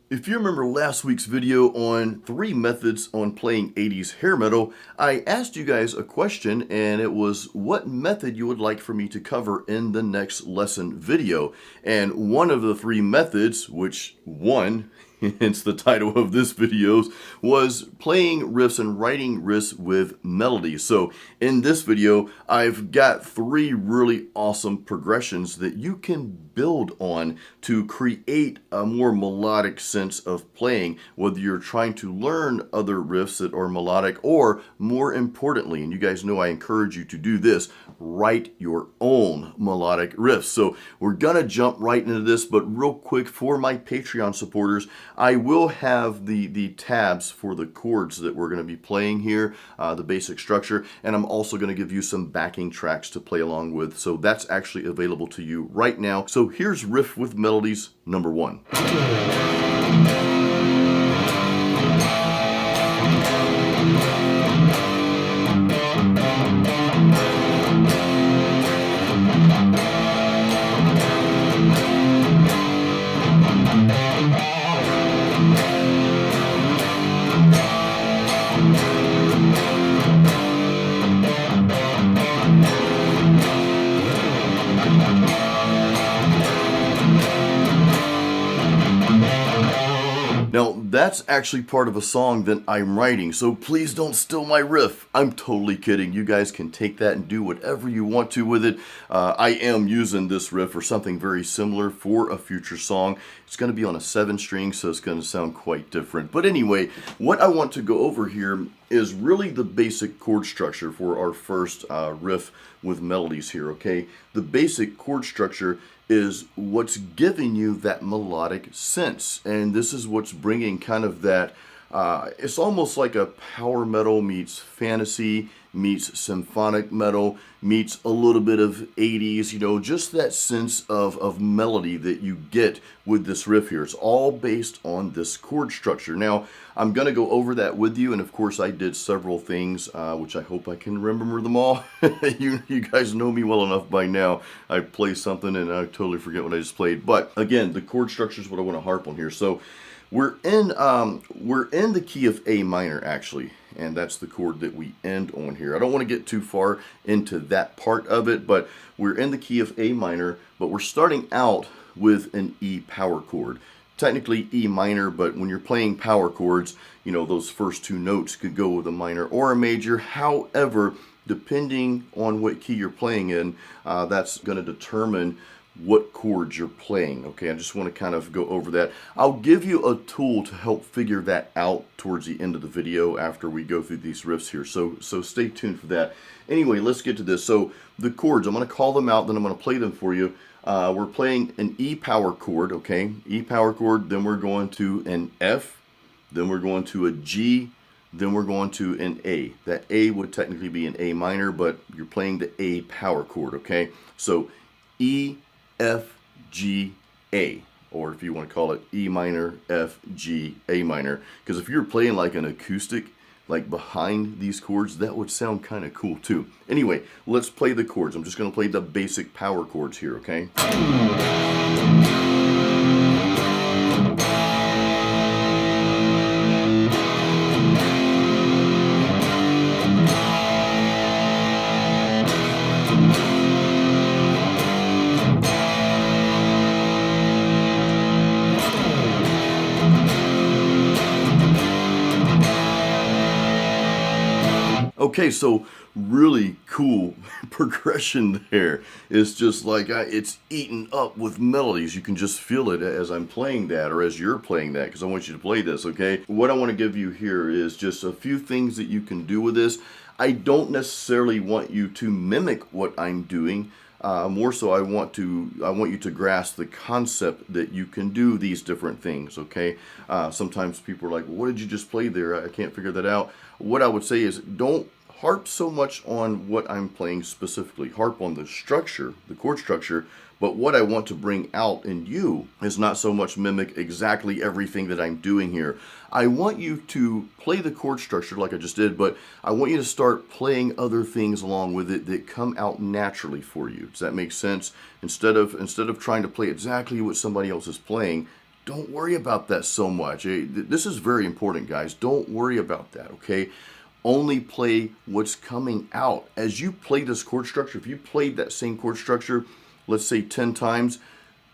If you remember last week's video on 3 methods on playing 80s hair metal, I asked you guys a question and it was what method you would like for me to cover in the next lesson video. And one of the 3 methods, which won, hence the title of this video, was playing riffs and writing riffs with melodies. So in this video, I've got 3 really awesome progressions that you can build on to create a more melodic sense of playing, whether you're trying to learn other riffs that are melodic, or more importantly, and you guys know I encourage you to do this, write your own melodic riffs. So we're gonna jump right into this, but real quick, for my Patreon supporters, I will have the tabs for the chords that we're gonna be playing here, the basic structure, and I'm also gonna give you some backing tracks to play along with. So that's actually available to you right now. So here's Riff with Melodies number 1. Now, that's actually part of a song that I'm writing, so please don't steal my riff. I'm totally kidding. You guys can take that and do whatever you want to with it. I am using this riff or something very similar for a future song. It's going to be on a 7-string, so it's going to sound quite different. But anyway, what I want to go over here is really the basic chord structure for our first riff with melodies here, okay? The basic chord structure is what's giving you that melodic sense, and this is what's bringing kind of that it's almost like a power metal meets fantasy meets symphonic metal meets a little bit of 80s, you know, just that sense of melody that you get with this riff here. It's all based on this chord structure. Now, I'm going to go over that with you, and of course I did several things, which I hope I can remember them all. you guys know me well enough by now. I play something and I totally forget what I just played. But again, the chord structure is what I want to harp on here. So we're in the key of A minor, actually, and that's the chord that we end on here. I don't want to get too far into that part of it, but we're in the key of A minor, but we're starting out with an E power chord. Technically E minor, but when you're playing power chords, you know, those first 2 notes could go with a minor or a major. However, depending on what key you're playing in, that's going to determine what chords you're playing. Okay, I just want to kind of go over that. I'll give you a tool to help figure that out towards the end of the video after we go through these riffs here. So stay tuned for that. Anyway, let's get to this. So the chords, I'm going to call them out, then I'm going to play them for you. We're playing an E power chord, okay? E power chord, then we're going to an F, then we're going to a G, then we're going to an A. That A would technically be an A minor, but you're playing the A power chord, okay? So E, F, G, A, or if you want to call it E minor, F, G, A minor, because if you're playing like an acoustic, like behind these chords, that would sound kind of cool too. Anyway, let's play the chords. I'm just going to play the basic power chords here, okay? Okay, so really cool progression there. It's just like it's eaten up with melodies. You can just feel it as I'm playing that, or as you're playing that, because I want you to play this, okay? What I want to give you here is just a few things that you can do with this. I don't necessarily want you to mimic what I'm doing. More so, I want you to grasp the concept that you can do these different things, okay? Sometimes people are like, well, what did you just play there? I can't figure that out. What I would say is don't harp so much on what I'm playing specifically. Harp on the structure, the chord structure, but what I want to bring out in you is not so much mimic exactly everything that I'm doing here. I want you to play the chord structure like I just did, but I want you to start playing other things along with it that come out naturally for you. Does that make sense? Instead of trying to play exactly what somebody else is playing, don't worry about that so much. This is very important, guys. Don't worry about that, okay? Only play what's coming out. As you play this chord structure, if you played that same chord structure, let's say 10 times,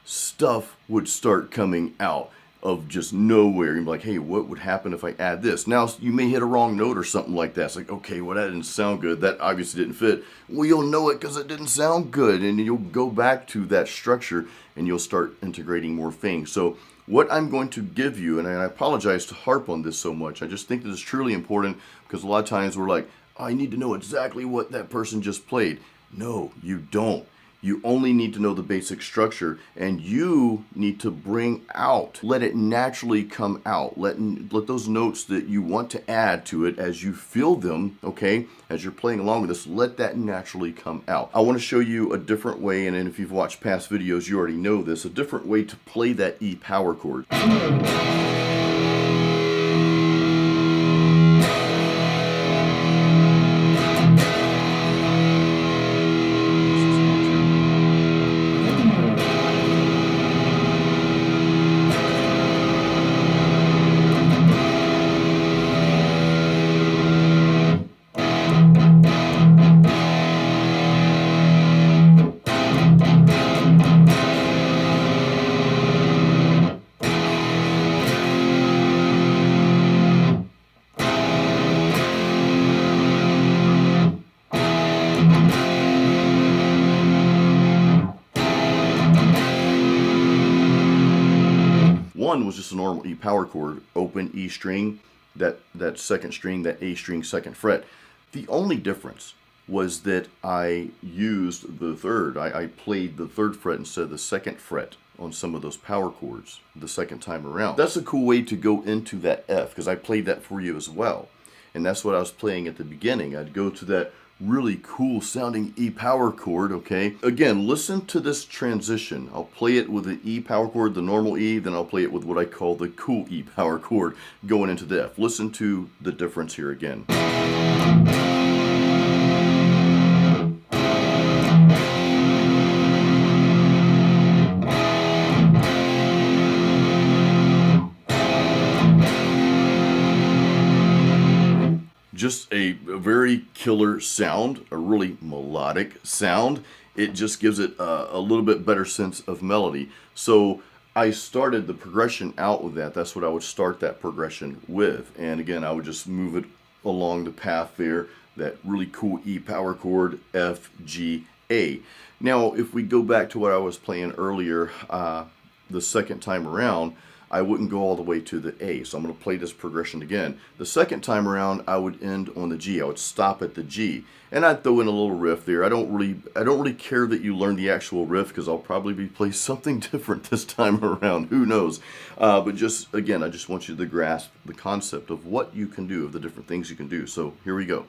stuff would start coming out of just nowhere. You'd be like, hey, what would happen if I add this? Now, you may hit a wrong note or something like that. It's like, okay, well, that didn't sound good. That obviously didn't fit. Well, you'll know it because it didn't sound good. And you'll go back to that structure and you'll start integrating more things. So what I'm going to give you, and I apologize to harp on this so much, I just think this is truly important because a lot of times we're like, oh, I need to know exactly what that person just played. No, you don't. You only need to know the basic structure, and you need to bring out, let it naturally come out. Let those notes that you want to add to it as you feel them, okay, as you're playing along with this, let that naturally come out. I want to show you a different way, and if you've watched past videos, you already know this, a different way to play that E power chord. One was just a normal E power chord, open E string, that second string, that A string second fret. The only difference was that I used the third. I played the third fret instead of the second fret on some of those power chords the second time around. That's a cool way to go into that F, because I played that for you as well. And that's what I was playing at the beginning. I'd go to that really cool sounding E power chord, okay? Again, listen to this transition. I'll play it with the E power chord, the normal E, then I'll play it with what I call the cool E power chord going into the F. Listen to the difference here again. Just a very killer sound, a really melodic sound. It just gives it a little bit better sense of melody. So I started the progression out with that. That's what I would start that progression with. And again, I would just move it along the path there, that really cool E power chord, F, G, A. Now, if we go back to what I was playing earlier, the second time around, I wouldn't go all the way to the A. So I'm going to play this progression again. The second time around, I would end on the G. I would stop at the G, and I'd throw in a little riff there. I don't really care that you learn the actual riff, because I'll probably be playing something different this time around. Who knows? But just again, I just want you to grasp the concept of what you can do, of the different things you can do. So here we go.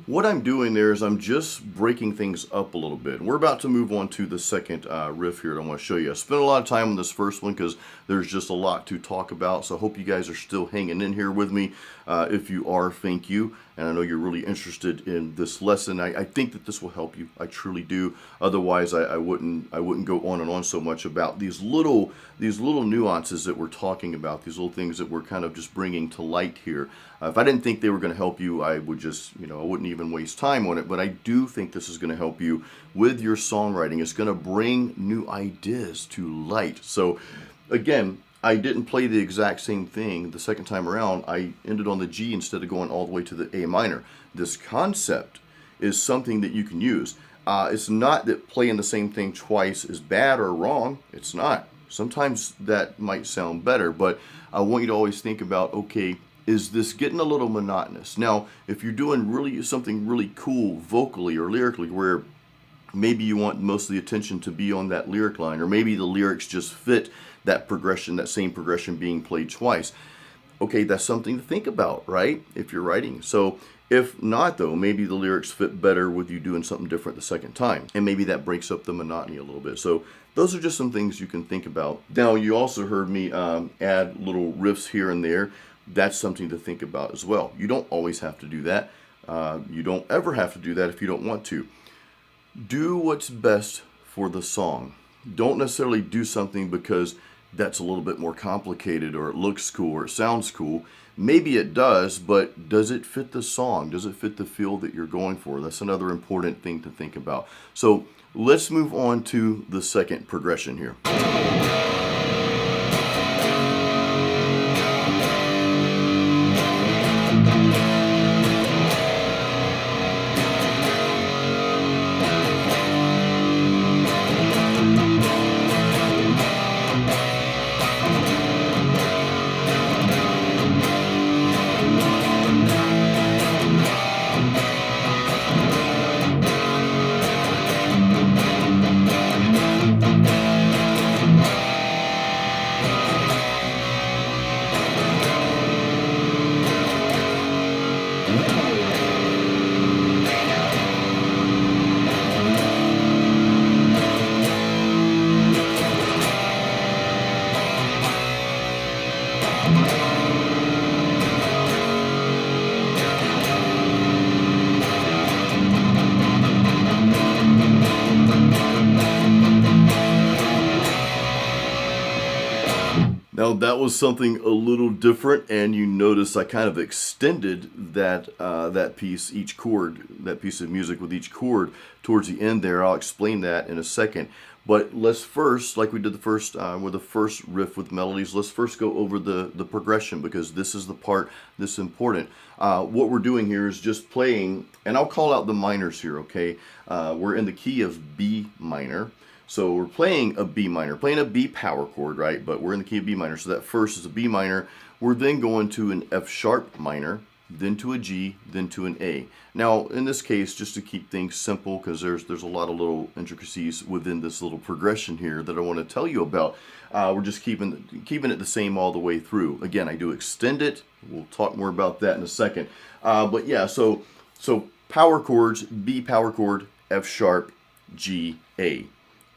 What I'm doing there is I'm just breaking things up a little bit. We're about to move on to the second riff here that I want to show you. I spent a lot of time on this first one because there's just a lot to talk about, so I hope you guys are still hanging in here with me. If you are, thank you, and I know you're really interested in this lesson. I think that this will help you. I truly do. Otherwise, I wouldn't go on and on so much about these little nuances that we're talking about, these little things that we're kind of just bringing to light here. If I didn't think they were going to help you, I would just, I wouldn't even waste time on it. But I do think this is going to help you with your songwriting. It's going to bring new ideas to light. So again, I didn't play the exact same thing the second time around. I ended on the G instead of going all the way to the A minor. This concept is something that you can use. It's not that playing the same thing twice is bad or wrong. It's not. Sometimes that might sound better, but I want you to always think about, okay, is this getting a little monotonous? Now, if you're doing something really cool vocally or lyrically, where Maybe you want most of the attention to be on that lyric line, or maybe the lyrics just fit that progression, that same progression being played twice. Okay, that's something to think about, right? If you're writing. So if not, though, maybe the lyrics fit better with you doing something different the second time. And maybe that breaks up the monotony a little bit. So those are just some things you can think about. Now, you also heard me add little riffs here and there. That's something to think about as well. You don't always have to do that. You don't ever have to do that if you don't want to. Do what's best for the song. Don't necessarily do something because that's a little bit more complicated, or it looks cool, or it sounds cool. Maybe it does, but does it fit the song? Does it fit the feel that you're going for? That's another important thing to think about. So let's move on to the second progression here. Now that was something a little different, and you notice I kind of extended that piece, each chord, that piece of music with each chord towards the end there. I'll explain that in a second. But let's first, like we did the first with the first riff with melodies, let's first go over the progression, because this is the part that's important. What we're doing here is just playing, and I'll call out the minors here, okay? We're in the key of B minor. So we're playing a B minor, playing a B power chord, right? But we're in the key of B minor. So that first is a B minor. We're then going to an F sharp minor, then to a G, then to an A. Now, in this case, just to keep things simple, because there's a lot of little intricacies within this little progression here that I want to tell you about. We're just keeping it the same all the way through. Again, I do extend it. We'll talk more about that in a second. But yeah, so power chords, B power chord, F sharp, G, A.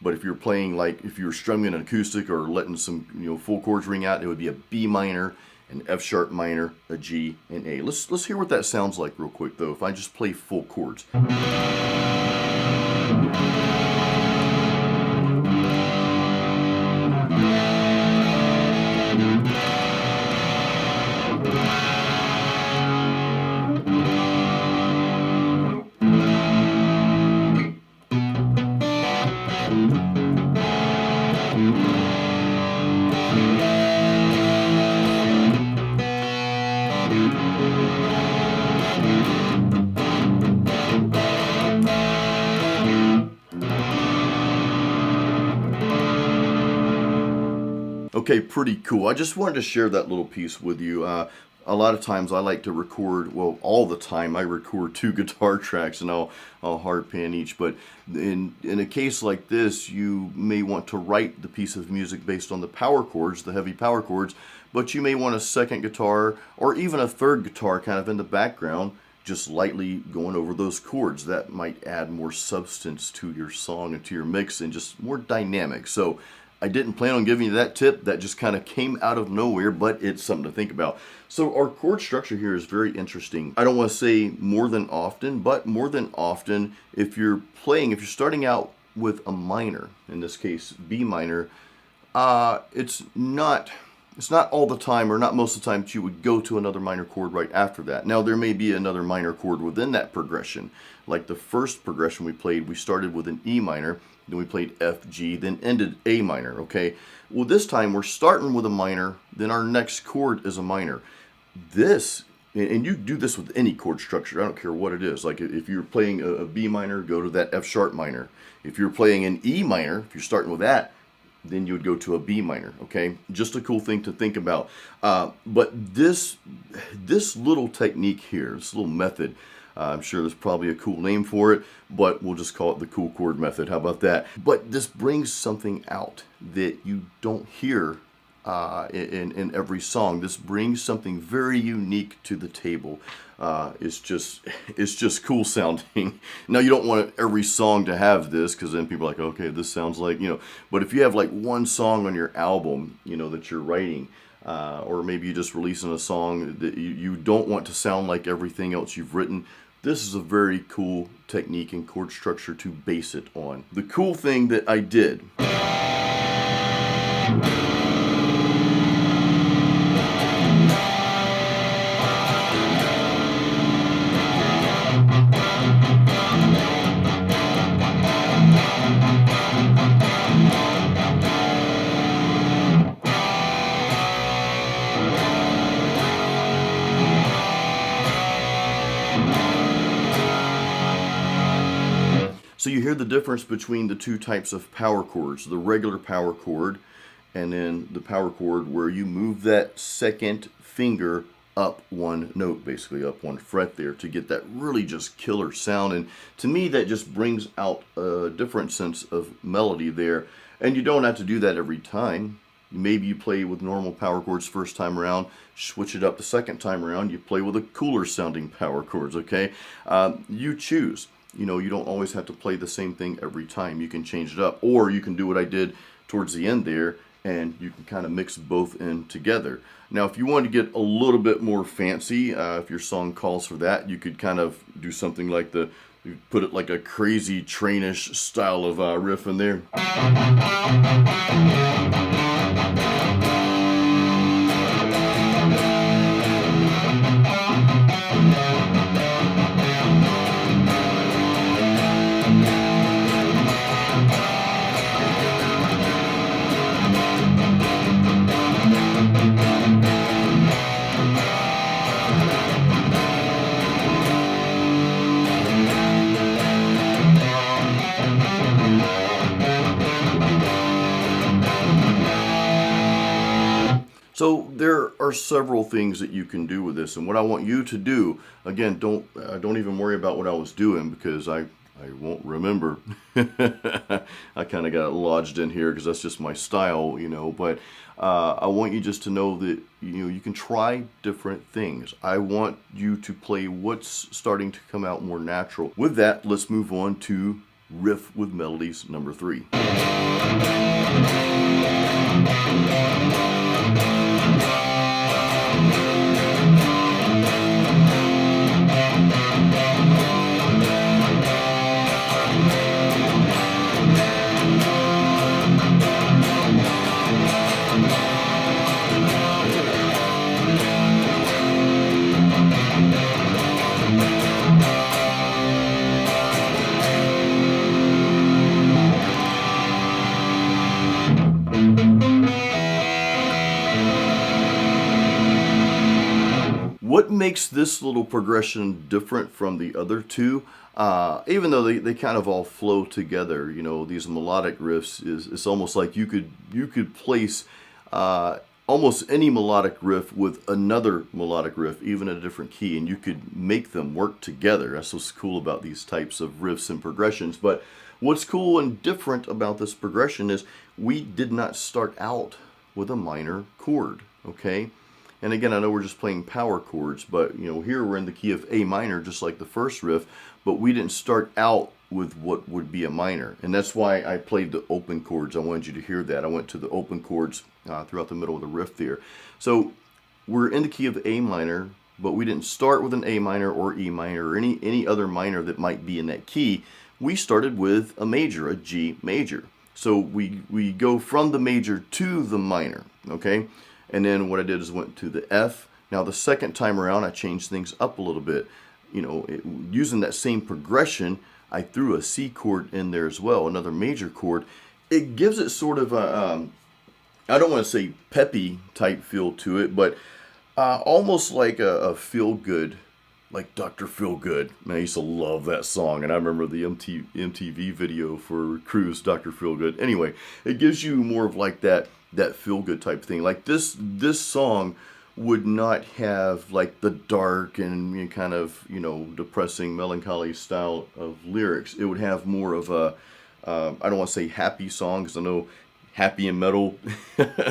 But if you're playing, like if you're strumming an acoustic or letting some full chords ring out, it would be a B minor, an F sharp minor, a G, and A. Let's hear what that sounds like real quick though. If I just play full chords. Okay, pretty cool. I just wanted to share that little piece with you. A lot of times I like to record, well, all the time I record 2 guitar tracks, and I'll hard pan each. But in a case like this, you may want to write the piece of music based on the power chords, the heavy power chords, but you may want a second guitar or even a third guitar kind of in the background, just lightly going over those chords. That might add more substance to your song and to your mix, and just more dynamic. So I didn't plan on giving you that tip. That just kind of came out of nowhere, but it's something to think about. So our chord structure here is very interesting. I don't want to say more than often, but more than often, if you're starting out with a minor, in this case B minor, it's not all the time, or not most of the time, that you would go to another minor chord right after that. Now, there may be another minor chord within that progression. Like the first progression we played, we started with an E minor, then we played F, G, then ended A minor, okay? Well, this time we're starting with a minor, then our next chord is a minor. This, and you do this with any chord structure, I don't care what it is. Like if you're playing a B minor, go to that F sharp minor. If you're playing an E minor, if you're starting with that, then you would go to a B minor, okay? Just a cool thing to think about. But this little technique here, this little method, I'm sure there's probably a cool name for it, but we'll just call it the cool chord method. How about that? But this brings something out that you don't hear in every song. This brings something very unique to the table. It's just cool sounding. Now you don't want every song to have this, because then people are like, okay, this sounds like, but if you have like one song on your album, that you're writing, or maybe you're just releasing a song that you don't want to sound like everything else you've written, this is a very cool technique and chord structure to base it on. The cool thing that I did, so you hear the difference between the two types of power chords, the regular power chord and then the power chord where you move that second finger up one note, basically up one fret there, to get that really just killer sound. And to me, that just brings out a different sense of melody there. And you don't have to do that every time. Maybe you play with normal power chords first time around, switch it up the second time around, you play with a cooler sounding power chords, okay? You choose. You don't always have to play the same thing every time. You can change it up, or you can do what I did towards the end there, and you can kind of mix both in together. Now, if you want to get a little bit more fancy, if your song calls for that, you could kind of do something like you put it like a crazy trainish style of riff in there. So there are several things that you can do with this, and what I want you to do, again, don't even worry about what I was doing, because I won't remember. I kind of got lodged in here because that's just my style, but I want you just to know that you can try different things. I want you to play what's starting to come out more natural. With that, let's move on to Riff with Melodies number 3. What makes this little progression different from the other two, even though they kind of all flow together, these melodic riffs, it's almost like you could place almost any melodic riff with another melodic riff, even at a different key, and you could make them work together. That's what's cool about these types of riffs and progressions. But what's cool and different about this progression is we did not start out with a minor chord, okay? And again, I know we're just playing power chords, but here we're in the key of A minor, just like the first riff, but we didn't start out with what would be a minor. And that's why I played the open chords. I wanted you to hear that. I went to the open chords throughout the middle of the riff there. So we're in the key of A minor, but we didn't start with an A minor or E minor or any other minor that might be in that key. We started with a major, a G major. So we go from the major to the minor, okay? And then what I did is went to the F. Now the second time around, I changed things up a little bit. Using that same progression, I threw a C chord in there as well, another major chord. It gives it sort of a, I don't want to say peppy type feel to it, but almost like a feel-good, like Dr. Feelgood. Man, I used to love that song, and I remember the MTV video for Cruise, Dr. Feelgood. Anyway, it gives you more of like that feel-good type thing. Like this song would not have like the dark and kind of, depressing, melancholy style of lyrics. It would have more of a, I don't want to say happy song, because I know happy and metal,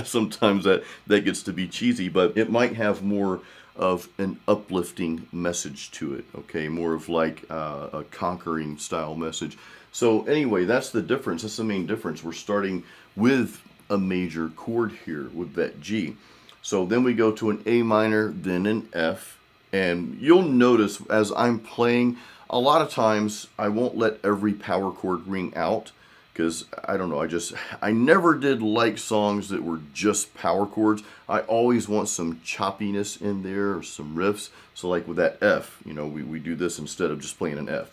sometimes that gets to be cheesy, but it might have more of an uplifting message to it, okay? More of like a conquering style message. So anyway, that's the difference. That's the main difference. We're starting with a major chord here with that G. So then we go to an A minor, then an F, and you'll notice as I'm playing, a lot of times I won't let every power chord ring out, because I don't know, I never did like songs that were just power chords. I always want some choppiness in there, or some riffs. So like with that F, we do this instead of just playing an F.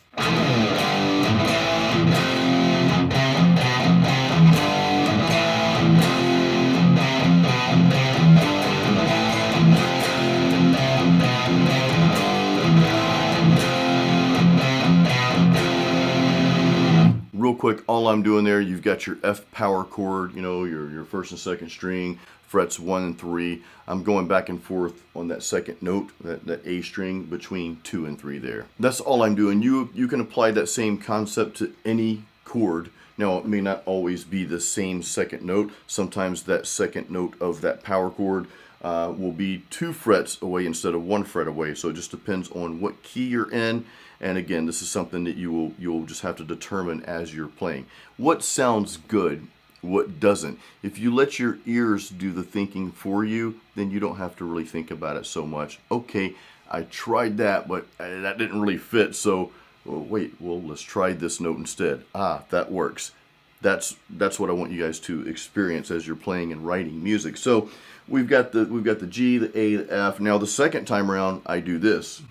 Real quick, all I'm doing there, you've got your F power chord, your first and second string, frets 1 and 3. I'm going back and forth on that second note, that A string between 2 and 3 there. That's all I'm doing. You can apply that same concept to any chord. Now, it may not always be the same second note. Sometimes that second note of that power chord will be 2 frets away instead of 1 fret away. So it just depends on what key you're in. And again, this is something that you'll just have to determine as you're playing. What sounds good, what doesn't. If you let your ears do the thinking for you, then you don't have to really think about it so much. Okay, I tried that, but that didn't really fit. So, let's try this note instead. That works. That's what I want you guys to experience as you're playing and writing music. So we've got the G, the A, the F. Now the second time around, I do this.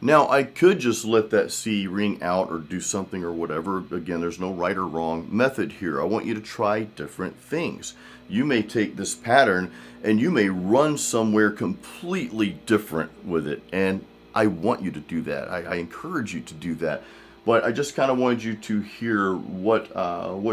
Now, I could just let that C ring out or do something or whatever. Again, there's no right or wrong method here. I want you to try different things. You may take this pattern and you may run somewhere completely different with it. And I want you to do that. I encourage you to do that. But I just kind of wanted you to hear what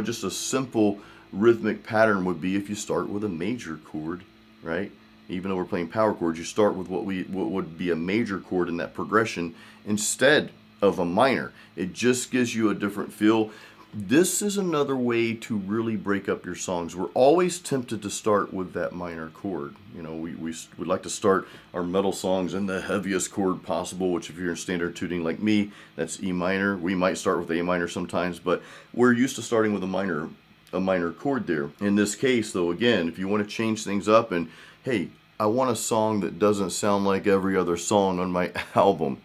just a simple rhythmic pattern would be if you start with a major chord, right? Even though we're playing power chords, you start with what would be a major chord in that progression instead of a minor. It just gives you a different feel. This is another way to really break up your songs. We're always tempted to start with that minor chord. We like to start our metal songs in the heaviest chord possible, which if you're in standard tuning like me, that's E minor. We might start with A minor sometimes, but we're used to starting with a minor chord there. In this case, though, again, if you want to change things up and, hey, I want a song that doesn't sound like every other song on my album,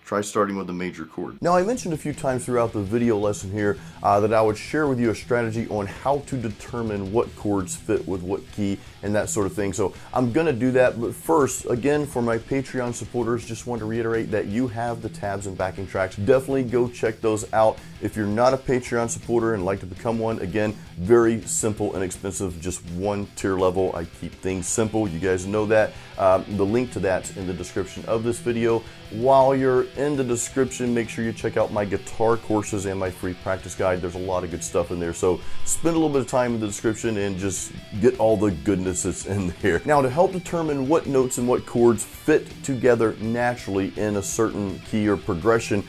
try starting with a major chord. Now, I mentioned a few times throughout the video lesson here that I would share with you a strategy on how to determine what chords fit with what key and that sort of thing. So I'm gonna do that, but first, again, for my Patreon supporters, just want to reiterate that you have the tabs and backing tracks. Definitely go check those out. If you're not a Patreon supporter and like to become one, again, very simple and inexpensive, just 1 tier level. I keep things simple, you guys know that. The link to that's in the description of this video. While you're in the description, make sure you check out my guitar courses and my free practice guide. There's a lot of good stuff in there. So spend a little bit of time in the description and just get all the goodness that's in there. Now, to help determine what notes and what chords fit together naturally in a certain key or progression,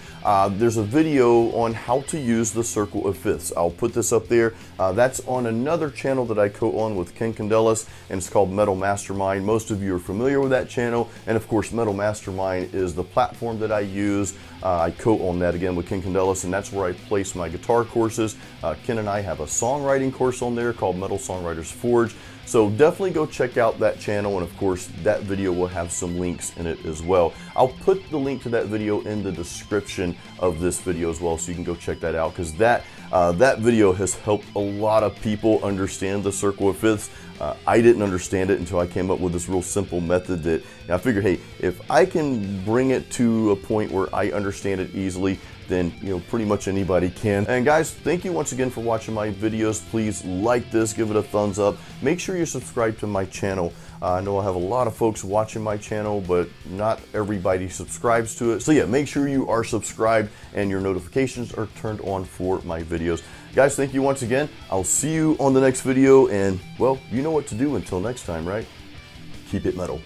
there's a video on how to use the circle of fifths. I'll put this up there. That's on another channel that I co-own with Ken Candelas, and it's called Metal Mastermind. Most of you are familiar with that channel, and of course, Metal Mastermind is the platform that I use. I co-own that again with Ken Candelas, and that's where I place my guitar courses. Ken and I have a songwriting course on there called Metal Songwriters Forge. So definitely go check out that channel, and of course that video will have some links in it as well. I'll put the link to that video in the description of this video as well, so you can go check that out, because that video has helped a lot of people understand the circle of fifths. I didn't understand it until I came up with this real simple method that I figured, hey, if I can bring it to a point where I understand it easily, then pretty much anybody can. And guys, thank you once again for watching my videos. Please like this, give it a thumbs up. Make sure you're subscribed to my channel. I know I have a lot of folks watching my channel, but not everybody subscribes to it. So yeah, make sure you are subscribed and your notifications are turned on for my videos. Guys, thank you once again. I'll see you on the next video, and well, you know what to do until next time, right? Keep it metal.